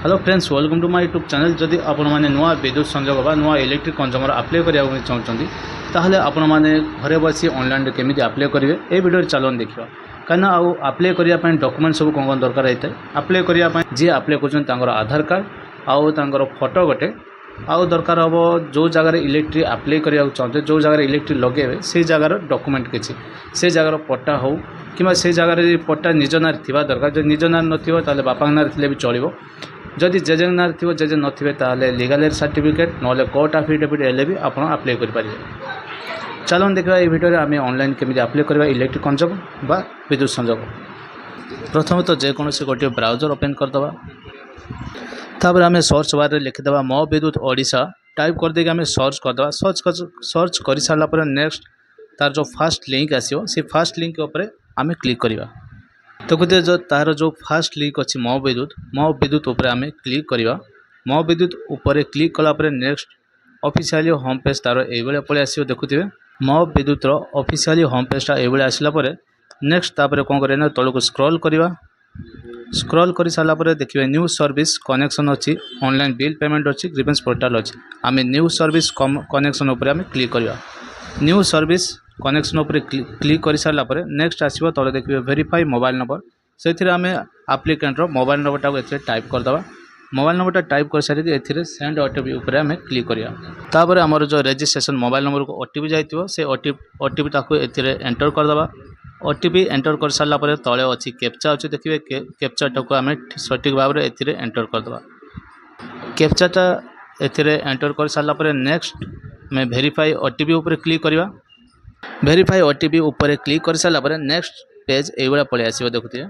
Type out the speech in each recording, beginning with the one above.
Hello friends welcome to my YouTube channel जदि आपण मैंने नुआ विद्युत संजोग बा नुआ इलेक्ट्रिक कंज्यूमर अप्लाई करिया चाहते ताहले आपण मैंने घरे बसी ऑनलाइन केमी अप्लाई करेंगे ये वीडियो चलन देखा कहीं आउ अप्लाई करने डॉक्यूमेंट सब कौन दरकार होता है अप्लाई करने जी अप्लाई कर आधार कार्ड आउ फोटो गोटे आउ दरकार हम जो जगार इलेक्ट्रिक अप्लाई करा चाहते जो जगार इलेक्ट्रिक लगे से जगार डॉक्यूमेंट किसी से जगार पट्टा हो कि से जगार पट्टा निज नार थी दरकार जो निज नार ना बापा नार थे भी चलो जदि जेजे नार थी जेजे नथिबे ताले लीगल सर्टिफिकेट नले कोर्ट एफिडेविट एले भी आप अप्लाई कर पारे। चलन देखा ये वीडियो आम ऑनलाइन केमी अप्लाई करवा इलेक्ट्रिक कंजोग बा विद्युत संजोग। प्रथम तो जेकोसी गोटे ब्राउजर ओपन करदे तापर आम सर्च बार लिखिदे मो विद्युत ओडिशा टाइप करदे आम सर्च करदे सर्च कर सारापर नेक्स्ट तार जो फास्ट लिंक आसो से फास्ट लिंक उपर आम क्लिक करवा। तो कहते जो तार जो फास्ट लिंक अच्छी मो विद्युत उपर आम क्लिक करवा। मो विद्युत उपर क्लिक कलापर नेक्स्ट ऑफिशियली होम पेज तार ये पलि आसो देखुए मो विद्युत ऑफिशियली होम पेजटा ये आसला नेक्स्ट तापर कौन करें तौक स्क्रॉल करवा। स्क्रॉल कर सारापर देखिए न्यू सर्विस कनेक्शन अच्छी ऑनलाइन बिल पेमेंट अच्छी ग्रीवेंस पोर्टाल अच्छी आम न्यू सर्विस कनेक्शन उपर आम क्लिक करवा। न्यू सर्विस कनेक्शन उपर क्लिक कर सारापर नेक्स्ट आसो तले देखिए वेरीफाई मोबाइल नंबर से आम आप्लिकेंटर मोबाइल नंबरटा को टाइप करदे मोबाइल नंबरटा टाइप कर सारी ए सेंड ओटीपी उपर आम क्लिक करवा। तापर आमर जो रजिस्ट्रेशन मोबाइल नंबर को ओटीपी जाइए से ओटीपी ताको एंटर करदे ओटीपी एंटर कर सारापर तले अच्छी कैप्चा अच्छी देखिए कैप्चाटा को आम सठिक भाव में एंटर करदे कैप्चाटा एंटर कर सारापर नेक्स्ट में वेरीफाई ओटीपी उपर क्लिक करवा। वेरीफाई ओटीपी उपर क्लिक कर सारापर नेक्स्ट पेज ये पलि आसो देखुए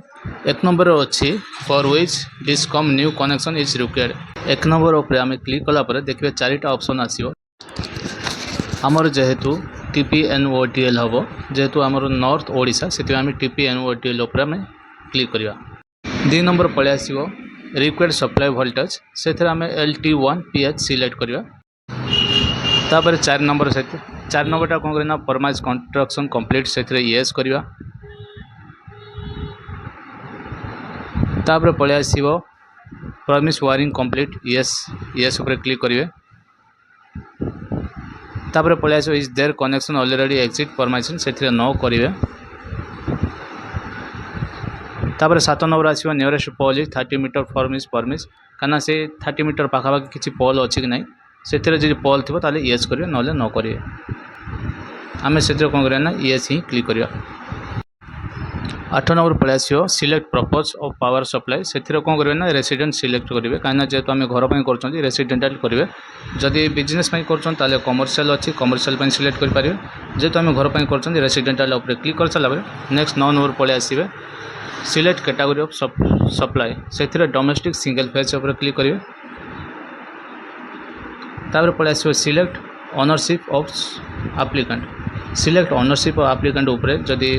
एक नंबर अच्छी for which discom new connection is required एक नंबर उपर आम क्लिक कलापर देखिए चारिटा ऑप्शन आसो आमर जेहेतु TPNOTL हम जेहेतु आमर नॉर्थ ओडिशा से आम TPNOTL उपर आम क्लिक करवा। 2 नंबर पलि आसो रिक्वायर्ड सप्लाई वोल्टेज से आम LT1PH सिलेक्ट करवा। तापर 4 नंबरटा कौन करना परमाइज कंस्ट्रक्शन कंप्लीट से येस करवा। तापर पलि आसो प्रॉमिस वायरिंग कंप्लीट येस उपर क्लिक करेंगे। तापर पलि आसो is there connection already exit permission से नो करेंगे। तापर 7 नंबर आसो nearest pole is 30 metre from is premises कहीं से 30 मीटर पाखापाखि किसी पोल अच्छी कि ना से जो पोल थी ताले येस करेंगे ना नो करेंगे आम से कौन करना येस ही क्लिक करवा। 8 नंबर पलि आसो select purpose of power supply से कौन करेंगे रेसिडेंट सिलेक्ट करेंगे कहीं जेहेतु आम घर पर कर रेसिडेंटाल करेंगे जदि बिजनेस कर कमर्शियल अच्छी कमर्शियल सिलेक्ट करेंगे जेहेतु आम घर पर कर रेसिडेंटाल उपर क्लिक कर सारापर नेक्स्ट 9 नंबर पलि आसवे सिलेक्ट कैटेगरी ऑफ सप्लाई से डोमेस्टिक सिंगल फेज उपर क्लिक करेंगे। तापर पलि आसो select ownership of applicant select ownership of applicant उपर जदि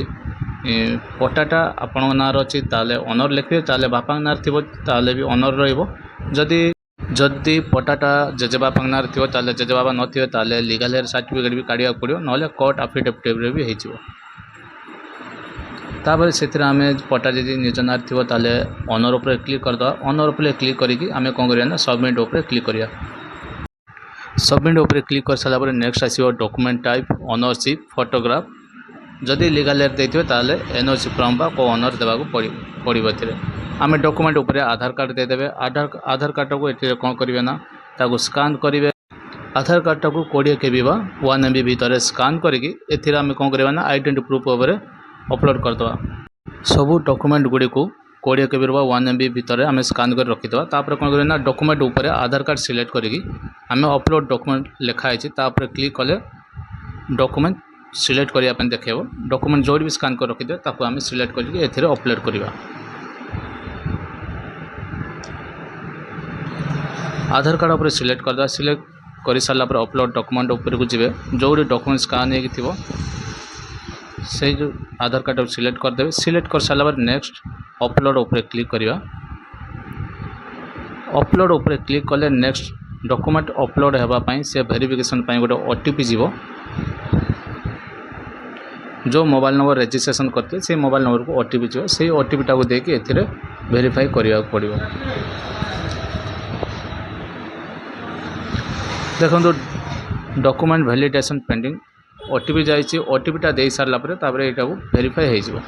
पट्टाटा आपण नार अच्छी ताले ओनर लिखे ताले बापा नार थी ताले भी ओनर रही जदि पट्टाटा जेजे बापा नार थी ताले जेजे बाबा नथिबे ताले लीगल सर्टिफिकेट भी काढ़ा पड़ो ना कोर्ट एफिडेविट भी हो। तापर से आम पट्टा जी निज नार थी ताले ओनर उपर क्लिक करदे ओनर उपर क्लिक करके आम कौन करना सबमिट उपर क्लिक करवा। सबमिट उपर क्लिक कर सारापर नेक्स्ट आसो डॉक्यूमेंट टाइप ओनरशिप फोटोग्राफ जदि लीगल देते ताले एनओसी फ्रॉम बा को ओनर देवाक पड़ो आम डॉक्यूमेंट उपर आधार कार्ड देदेवे आधार कार्ड को ये कौन करेंगे ना ताको स्कान करेंगे आधार कार्ड को 20 KB बा 1 MB भितर स्कान करके आम कौन करवा ना आइडेंटिटी प्रूफ उपर अपलोड करदे सबू डॉक्यूमेंट गुड़ी को 20 KB बा 1 MB भितर आम स्कान कर रखीदे तापर कौन करना डॉक्यूमेंट उपर आधार कार्ड सिलेक्ट करके आम अपलोड डॉक्यूमेंट लिखाई तापर क्लिक कले डॉक्यूमेंट सिलेक्ट करने देखेब डॉक्यूमेंट जो भी स्कान कर रखिदे ताको आम सिलेक्ट करके एथिरे अपलोड करवा। आधार कार्ड उपर सिलेक्ट करदे सिलेक्ट कर सारापर अपलोड डॉक्यूमेंट उपर को जीवे जो डॉक्यूमेंट स्कान हो से जो आधार कार्ड सिलेक्ट करदे सिलेक्ट कर सारापर नेक्स्ट अपलोड उपर क्लिक करवा। अपलोड उपर क्लिक कले नेक्स्ट डॉक्यूमेंट अपलोड होगापाई से वेरिफिकेशन गोटे ओटीपी जीव जो मोबाइल नंबर रजिस्ट्रेशन करते से मोबाइल नंबर को ओटीपी जो से ओटीपीटा को देके एथिरे वेरीफाई करने पड़ो। देखो डॉक्यूमेंट वैलिडेशन पेंडिंग ओटीपी जाइए ओटीपीटा दे सारा यहाँ वेरीफाई हो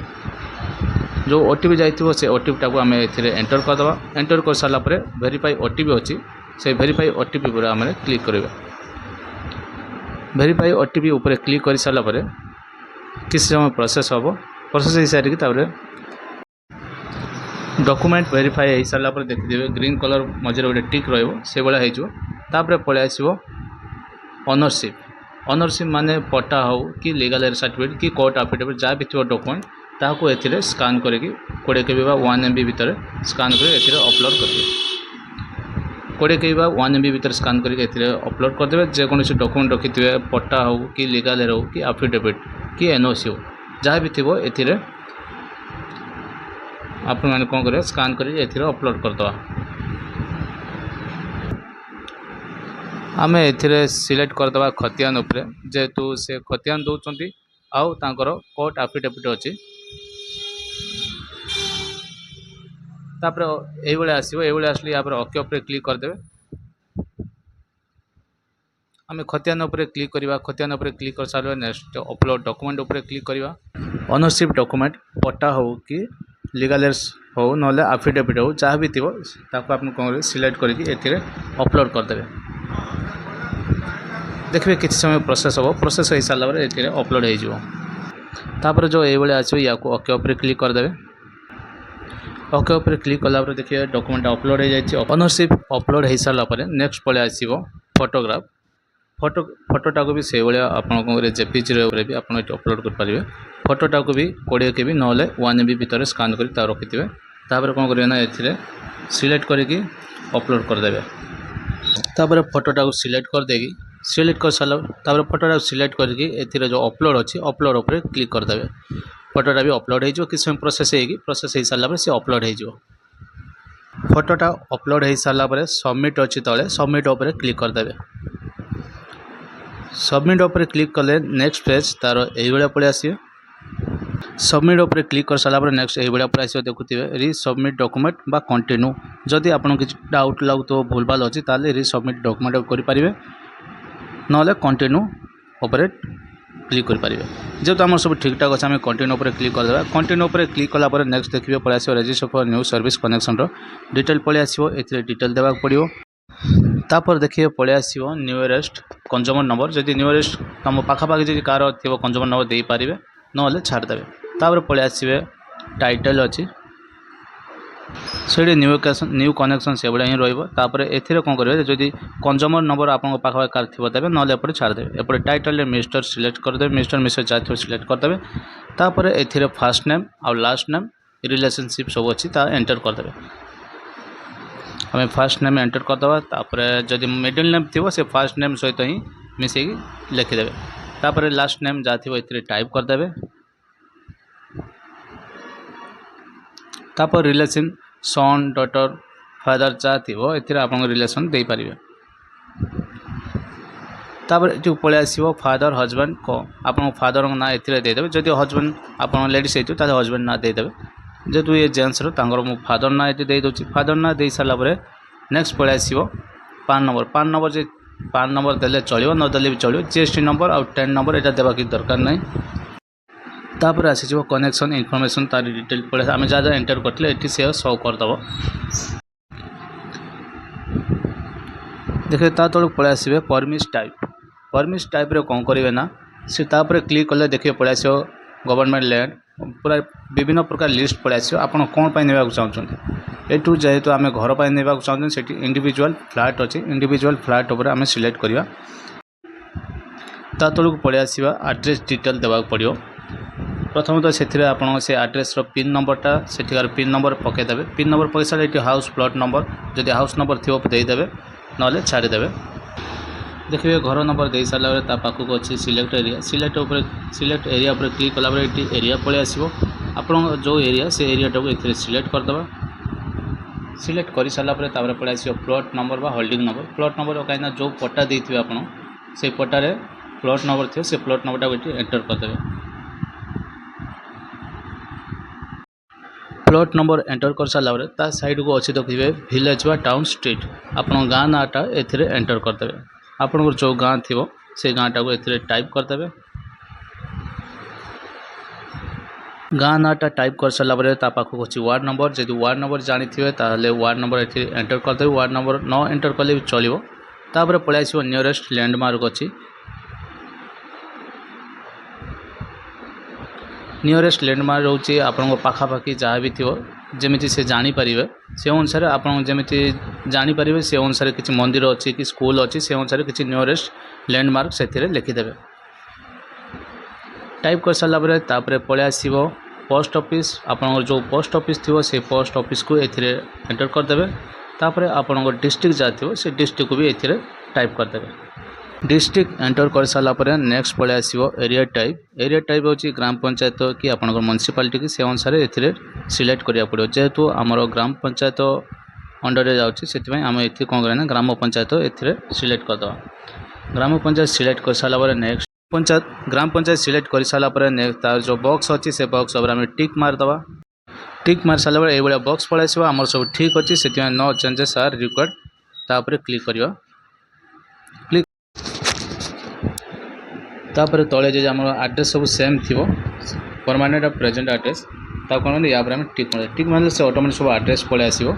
जो ओटीपी जाइए से ओटीपीटा को आम एंटर करदे एंटर कर सारापर वेरीफाई ओटीपी अच्छी से वेरीफाई ओटीपी पर आम क्लिक करेंगे वेरीफाई ओटीपी उपर क्लिक कर सारापर किसी समय प्रोसेस हम प्रोसेस हो सारिकी डॉक्यूमेंट वेरीफाई हो सारापर देखिए ग्रीन कलर मझे गोटे टिक रे भाई पलि आसो ओनरशिप ओनरशिप माने पट्टा हो कि लीगल सर्टिफिकेट कि कोर्ट एफिडेविट जहाँ भी थो डॉक्यूमेंट ताकू ए स्कान करके 20 KB बा 1 MB भितर स्कान कर अपलोड करेंगे 20 KB बा 1 MB भितर स्कान करके अपलोड करदे जेकोसी डॉक्यूमेंट रखिथे पट्टा हो कि लीगल हो कि एफिडेविट कि एनओसी हो जहाँ भी थो ए आप कौन करें स्कान कर अपलोड करदे आम ए सिलेक्ट करदे खतियान उपरे जेहेतु से खतियान दौरान आउ तांकर कोर्ट एफिडेविट अच्छी तापर ये आसो ये आसले यहाँ ओके उपर क्लिक करदे आम खतियान उपर क्लिक करवा खतियान उपर क्लिक कर सारे नेक्स्ट अपलोड डॉक्यूमेंट उपर क्लिक करवा ओनरशिप डॉक्यूमेंट पट्टा हो कि लीगल हो ना एफिडेविट हो जहाँ भी थो आप कौन सिलेक्ट करके अपलोड करदे देखिए किसी समय प्रोसेस हम प्रोसेस हो सारापर ये अपलोड होपर जो ये आसो या ओके उपर क्लिक करदे ओके उपर क्लिक कलापर देखिए डॉक्यूमेंट अपलोड हो जाए ओनरशिप अपलोड हो सारापर नेक्स्ट पलि आसो फोटोग्राफ फोटोटा को भी से भाया आप जेपीजी भी आप अपलोड करेंगे फोटोटा को भी 20 KB ना 1 MB भितर स्कान कर रखिथे तापर कौन करेंगे ना ये सिलेक्ट करके अपलोड करदे तापर फोटोटा को सिलेक्ट करदे सिलेक्ट कर सारा फोटोटा सिलेक्ट करके जो अपलोड अच्छी अपलोड उपर क्लिक करदे फोटोटा भी अपलोड हो किसी समय प्रोसेस हो सारापर से अपलोड हो फोटोटा अपलोड हो सारापर सबमिट अच्छी तले सबमिट उपर क्लिक करदे सबमिट उपर क्लिक कले नेक्स्ट पेज तार ये पलि आसे सबमिट उपर क्लिक कर सारापर नेक्स्ट ये पलि आस देखुए री सबमिट डॉक्यूमेंट बा कंटिन्यू जदि आपको किसी डाउट लगुव भूलभाल अच्छी ताले री सबमिट डॉक्यूमेंट करेंगे ना कंटिन्यू उपर क्लिक करेंगे जेहतु आम सब ठीक ठाक अच्छे कंटिन्यू उपर क्लिक करदे कंटिन्यू उपर क्लिक कलापर नेक्स्ट देखिए पलि आस register for new service connection detail पलि आसो ए डिटेल देवाक पड़ो तापर देखिए पलि आसो नियरेस्ट कंज्यूमर नंबर जदि नियरेस्ट तुम पाखापाखि जी कार थी कंज्यूमर नंबर दे पारे ना छाड़देवे तापर पलि आसवे टाइटल अच्छी से न्यू कनेक्शन से भाया ही रहा एथिरे कौन करेंगे जदि कंज्यूमर नंबर आप पाखे कार थी देवे ना एपटे छाड़देवे एपटे टाइटल मिस्टर सिलेक्ट करदे मिस्टर मिसेस जहाँ सिलेक्ट करदे तापर ए फास्ट नेम आउ लास्ट नेम रिलेशनशिप सब अच्छी एंटर करदे आम फास्ट नेम एंटर करदे तापर जदि मिडिल नेम थी से फास्ट नेम सहित ही मिसई लिखिदेवे तापर लास्ट नेम जहाँ थी टाइप करदे तापर रिलेशन सन डॉटर फादर जहाँ थी आप रिलेशन दे पारे तापर ये पलि आसो फादर हजबैंड को आप फादर ना देदेवे जदि हजबैंड आप लेडीज होता हजबैंड ना देदेवे जेहतु ये जेन्ट्स मुझे फादर ना ये दे दूसरी फादर ना दे सारापर नेक्स्ट पलि आसो पान नंबर जे पान नंबर देले चलो नदेले भी चलो जीएसटी नंबर आउ 10 नंबर यहाँ देवा कि दरकार नहीं तापर आसीज कनेक्शन इनफॉरमेशन तार डिटेल पड़े आम जहाँ जहाँ एंटर करते ये से शो करदेव देखिए ता तक पलि आसवे परमिट टाइप कौन करेंगे ना से तापर क्लिक कले देखिए पलि आसो गवर्नमेंट लैंड पूरा विभिन्न प्रकार लिस्ट पलि आसो आप कौन ना चाहते एठू जेहेतु आम घर पर ना चाहते से इंडिविजुअल फ्लैट अच्छी इंडिविजुअल फ्लैट उपर आम सिलेक्ट करवा ता तक पलि आसवा एड्रेस डिटेल देवाक पड़ो प्रथमतः से आप एड्रेस पिन नंबरटा सेठिकार पिन नंबर पकईदे पिन नंबर पकई सारे ये हाउस प्लॉट नंबर जदि हाउस नंबर थी देदेवे ना छाड़देवे देखिए घर नंबर दे सारा पाखक अच्छी सिलेक्ट एरिया पर क्लिक कला ये एरिया पलि आसो आप जो एरिया से एरियाटा को ये सिलेक्ट करदे सिलेक्ट कर सारापर पलि आसो प्लॉट नंबर बा होल्डिंग नंबर प्लॉट नंबर कहीं जो पट्टा देते आप से पट्टार प्लॉट नंबर थी से प्लॉट नंबरटा को एंटर करदे प्लॉट नंबर एंटर कर सारापर ता साइड को अच्छी देखिए विलेज बा टाउन स्ट्रीट आप गाँ नाटा ए एंटर करदे ଆପଣଙ୍କର ଯେଉଁ ଗାଁ ଥିବ ସେ ଗାଁଟାକୁ ଏଥିରେ ଟାଇପ୍ କରିଦେବେ। ଗାଁ ନାଁଟା ଟାଇପ୍ କରିସାରିଲା ପରେ ତା ପାଖକୁ ଅଛି ୱାର୍ଡ଼ ନମ୍ବର। ଯଦି ୱାର୍ଡ଼ ନମ୍ବର ଜାଣିଥିବେ ତାହେଲେ ୱାର୍ଡ଼ ନମ୍ବର ଏଠି ଏଣ୍ଟର କରିଦେବେ। ୱାର୍ଡ଼ ନମ୍ବର ନ ଏଣ୍ଟର କଲେ ବି ଚଳିବ। ତାପରେ ପଳାଇ ଆସିବ ନିୟରେଷ୍ଟ ଲ୍ୟାଣ୍ଡମାର୍କ ଅଛି। ନିୟରେଷ୍ଟ ଲ୍ୟାଣ୍ଡମାର୍କ ହେଉଛି ଆପଣଙ୍କ ପାଖାପାଖି ଯାହା ବି ଥିବ ଯେମିତି ସେ ଜାଣିପାରିବେ ସେ ଅନୁସାରେ ଆପଣ ଯେମିତି ଜାଣିପାରିବେ ସେ ଅନୁସାରେ କିଛି ମନ୍ଦିର ଅଛି କି ସ୍କୁଲ ଅଛି ସେ ଅନୁସାରେ କିଛି ନିୟରେଷ୍ଟ ଲ୍ୟାଣ୍ଡମାର୍କ ସେଥିରେ ଲେଖିଦେବେ। ଟାଇପ୍ କରିସାରିଲା ପରେ ତାପରେ ପଳାଇ ଆସିବ पोस्ट ऑफिस आपनकर जो पोस्ट ऑफिस थी से पोस्ट ऑफिस को एथिरे एंटर करदेवे। तापर आपनकर डिस्ट्रिक्ट जहाँ थी से डिस्ट्रिक्ट को भी एथिरे टाइप करदेवे। डिस्ट्रिक्ट एंटर कर सारा पर नेक्स्ट पड़े आसो एरिया टाइप होची ग्राम पंचायत कि आपनकर म्युनिसिपालिटी की से अनुसार एथिरे सिलेक्ट करिया पड़ो। जेहेतु आमर ग्राम पंचायत अंडर जाउछि सेति आम एथि कौन करें ग्राम पंचायत एथिरे सिलेक्ट करदे। ग्राम पंचायत सिलेक्ट कर सारा पर नेक्स्ट ग्राम पंचायत सिलेक्ट कर सारा पर नेक्स्ट तार जो बॉक्स अच्छी से बॉक्स आम टिक मारदे। टिक मार सारा पर ये बॉक्स पड़े आसो आमर सब ठीक अच्छे से नो चेंजेस आर रिक्वायर्ड तापर क्लिक करियो। तापर तले जो आम एड्रेस सब सेम थी परमानेंट प्रेजेंट एड्रेस कौन या टिक मारे से ऑटोमेटिक सब एड्रेस पड़े आसो।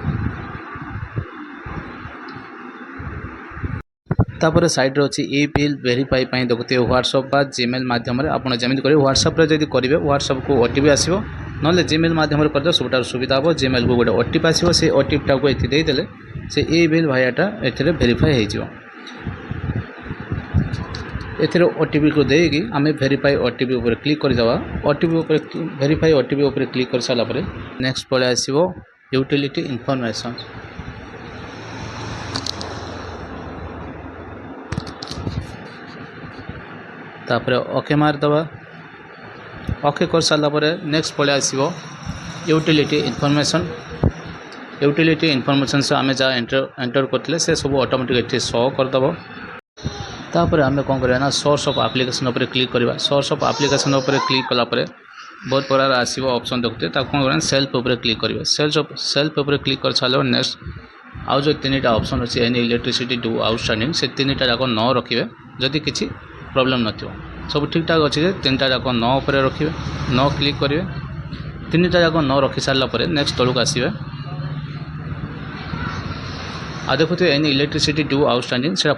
तापर साइड अच्छी ई बिल वेरीफाई देखते व्हाट्सएप बा जीमेल मध्यम आप जमी करेंगे व्हाट्सएप जब करेंगे व्हाट्सएप को ओटीपी आसो ना जीमेल मध्यम कर सब सुविधा हम। जीमेल को गोटे ओटीपी आसो से ओटीपीटा को ये देदेले से ई बिल भायाटा ए वेरीफाई हो। एथिरे ओटीपी को देगी आम वेरीफाई ओटीपी उपर क्लिक करदे। ओटीपी उपर वेरीफाई ओटीपी उपर क्लिक कर सारा पर नेक्स्ट पड़े आसो यूटिलिटी इनफॉरमेशन। तापर ओके मारदे। ओके कर सारा पर नेक्स्ट पड़े आसो यूटिलिटी इनफॉरमेशन। यूटिलिटी इनफॉरमेशन से आम जहाँ एंटर करते से सब ऑटोमेटिक ये शो करदे। तापर आम कौन करना सोर्स ऑफ एप्लिकेशन उपर क्लिक करवा। सोर्स ऑफ एप्लिकेशन उपर क्लिक कलापर बहुत प्रकार आसो ऑप्शन देखते कौन करना सेल्फ उपर क्लिक करेंगे। सेल्फ उपर क्लिक कर सारे नेक्स्ट आउ जो 3टा ऑप्शन अच्छी एनी इलेक्ट्रिसिटी ड्यू आउटस्टैंडिंग से 3टा जाक न रखिए जदि किसी प्रॉब्लम न सब ठीक ठाक अच्छे 3टा जाक न उपर रखिए न क्लिक करेंगे। 3टा जाक न रखी सारा पर नेक्स्ट तलक आसवे आ देखते एनी इलेक्ट्रिसिटी ड्यू आउटस्टैंडिंग से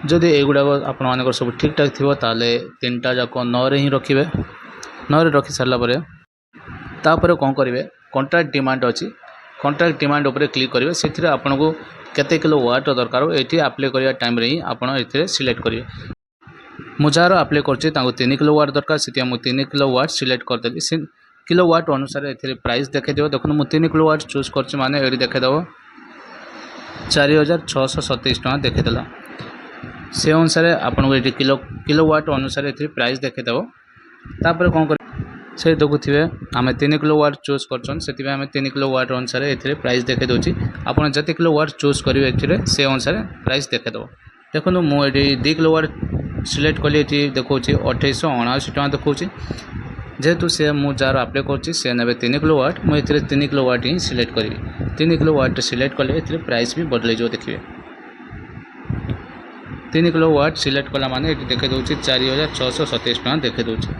जदि एगुड़ा आप सब ठीक ठाक थी ताले 3टा जाक 9 रे ही रखिए। 9 रे रखी सारा पर कौन करेंगे कॉन्ट्रैक्ट डिमांड अच्छी कॉन्ट्रैक्ट डिमांड उपर क्लिक करेंगे। से आपन को केते किलो वाट दरकार ये अप्लाई करने टाइम रे ही आप सिलेक्ट करेंगे। मुझार अप्लाई कर 3 किलो वाट दरकार से 3 किलो वाट सिलेक्ट करदेली। से किलो वाट अनुसार ये प्राइस देखो देखो मुझे 3 किलो वाट चूज कर देखेदेव 4627 टका देखेदेला। से अनुसार आपको ये किलो वाट अनुसार ये प्राइस देखेदेव। तापर कौन कर से देखुए आम 3 किलो वाट चूज कर 3 किलो वाट अनुसार ये प्राइस देखे दूसरी आपड़ जिते किलो वाट चूज करेंगे से अनुसार प्राइस देखेदेव। देखो मुझे 2 किलो वाट सिलेक्ट कली ये देखा 2879 टका देखा। जेहेतु से मुझे अप्लाई कर 3 किलो वाट मुझे 3 किलो वाट ही सिलेक्ट करी। 3 किलो वाट सिलेक्ट कले ये प्राइस भी बदल जो देखिए 3 किलो वाट सिलेक्ट कला माने ये देखे दूसरी 4627 टका देखे दूसरी।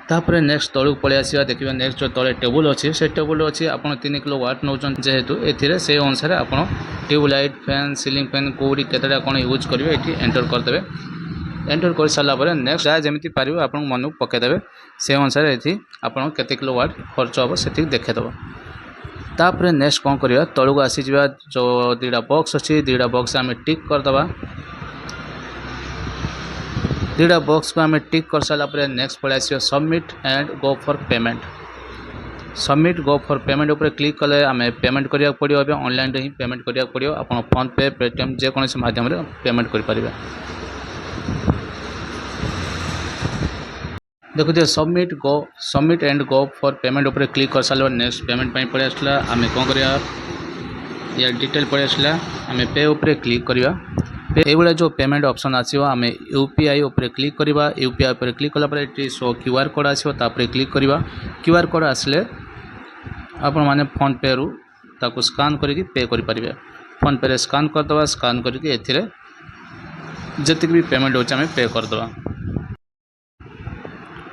तापर नेक्स्ट तलू पलि आसा देखिए नेक्स्ट जो तले टेबुल अच्छी से टेबुल अच्छी आप 3 किलो वाट नौ जेहेतु ये से अनुसार आप ट्यूबलाइट फैन सिलिंग फैन कौटी केतटा कौन यूज करेंगे ये एंटर करदे। एंटर कर सारा पर नेक्स्ट जहाँ जमी पारे आप मन को पकईदे से अनुसार ये आप केते किलो वाट खर्च हम से देखेदेव। तापर नेक्स्ट कौन करवा तलू आसी जा जो 2टा बॉक्स अच्छी 2टा बॉक्स आम टिक करदे। 2टा बॉक्स को आम टिक कर सारा पर नेक्स्ट पड़े आसो submit and go for payment. Submit go for payment उपर क्लिक कले आम पेमेंट करिया पड़ो। ऑनलाइन ही पेमेंट करिया पड़ो। आप फोन पे पेटीएम जेकोसी माध्यम पेमेंट करेंगे। देखते submit and go for payment उपर क्लिक कर सारे नेक्स्ट पेमेंट पड़े आसला आम कौन करवा या डिटेल पड़े आसला आम पे उपर क्लिक करवा। ये जो पेमेंट ऑप्शन आसो आम यूपीआई उपर क्लिक करवा। यूपीआई उपर क्लिक कला शो क्यूआर कोड आसो क्लिक करवा। क्यूआर कोड आसले आपण माने फोन पे रु ताको स्कान करके पे करें। फोन पे स्कान करदे स्कान करके जति भी पेमेंट होचे आम पे करदे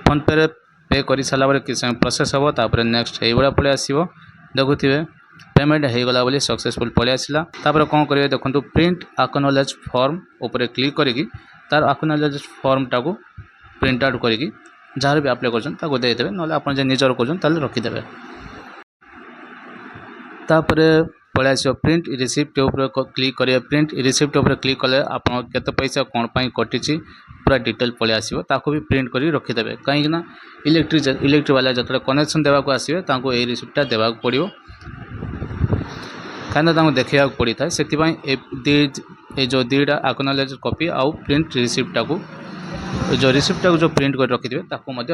फोन पे पे कर सारापर किसी समय प्रोसेस हम तापर नेक्स्ट ये पलि आसो देखुए पेमेंट हो गला बोली सक्सेसफुल पलि आसला तापर कौन करेंगे देखो प्रिंट आक्नोलेज फॉर्म उपर क्लिक करी तार आक्नोलेज फॉर्म टाको प्रिंट आउट करी जार भी अप्लाई कर देदेवे ना आप निजर कर रखीदे तापर पलि आस प्रिंट रिसिप्ट क्लिक करेंगे प्रिंट रिसिप्ट क्लिक कले आप केते पैसा कौन पाई कटी पूरा डिटेल पलि आसो ताको भी प्रिंट करी रखीदे कहीं इलेक्ट्रिक वाला जो कनेक्शन देवाक आसवे यही रिसिप्टा देवाक पड़ो कहीं देखा पड़ता है से जो दीटा आक्नोलेज कॉपी आउ प्रिंट रिसिप्टा को जो रिसिप्टा को जो प्रिंट कर रखिथे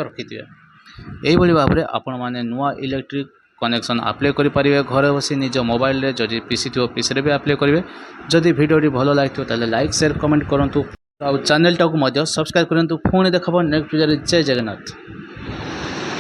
रखिथे यही भाव में आपण मैंने नुआ इलेक्ट्रिक कनेक्शन अप्लाई करेंगे घर बसी निज मोबाइल रे जदि पीसी थो पीसी भी अप्लाई करेंगे जदि वीडियो भल लगे तो लाइक शेयर कमेंट करूँ और चैनल टाक सब्सक्राइब करूँ पुणी देखा नेक्स्ट वीडियो जय जगन्नाथ।